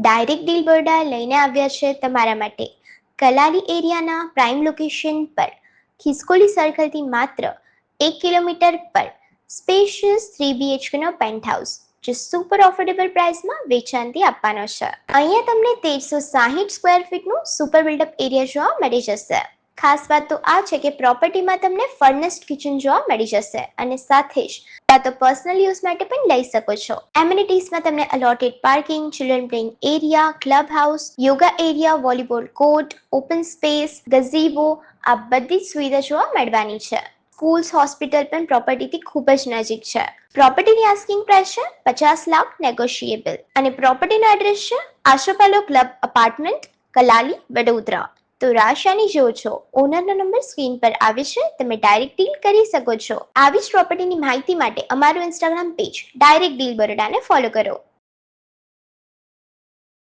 Direct deal Baroda લઈને આવ્યા છે તમારા માટે કલાલી એરિયાના પ્રાઇમ લોકેશન પર ખિસકોલી સર્કલથી માત્ર 1 કિલોમીટર પર સ્પેશિયસ 3 BHK નો પેન્ટહાઉસ જે સુપર ઓફોર્ડેબલ પ્રાઇસમાં વેચાણથી આપવાનો છે. અહીંયા તમને 1360 સ્ક્વેર ફીટનું સુપર બિલ્ડઅપ એરિયા જોવા મળી જશે. ખાસ વાત તો આ છે કે પ્રોપર્ટીમાં તમને ફર્નિશ્ડ કિચન જોવા મળી જશે અને સાથે જ કાં તો પર્સનલ યુઝ માટે પણ લઈ શકો છો. એમ્યુનિટીઝમાં તમને allotted parking, children playing area, club house, yoga area, volleyball court, open space, gazebo આ બધી જ સુવિધા જોવા મળવાની છે. સ્કૂલ્સ, હોસ્પિટલ પણ પ્રોપર્ટીથી ખૂબ જ નજીક છે. પ્રોપર્ટીની આસ્કિંગ પ્રાઇસ છે 50 લાખ નેગોશિયેબલ અને પ્રોપર્ટીનો એડ્રેસ છે આશોપાલો ક્લબ અપાર્ટમેન્ટ, કલાલી, વડોદરા. તો રાશાની જો છો ઓનરનો નંબર સ્ક્રીન પર આવે છે, તમે ડાયરેક્ટ ડીલ કરી શકો છો. આવી જ પ્રોપર્ટીની માહિતી માટે અમારું ઇન્સ્ટાગ્રામ પેજ ડાયરેક્ટ ડીલ બરોડાને ફોલો કરો.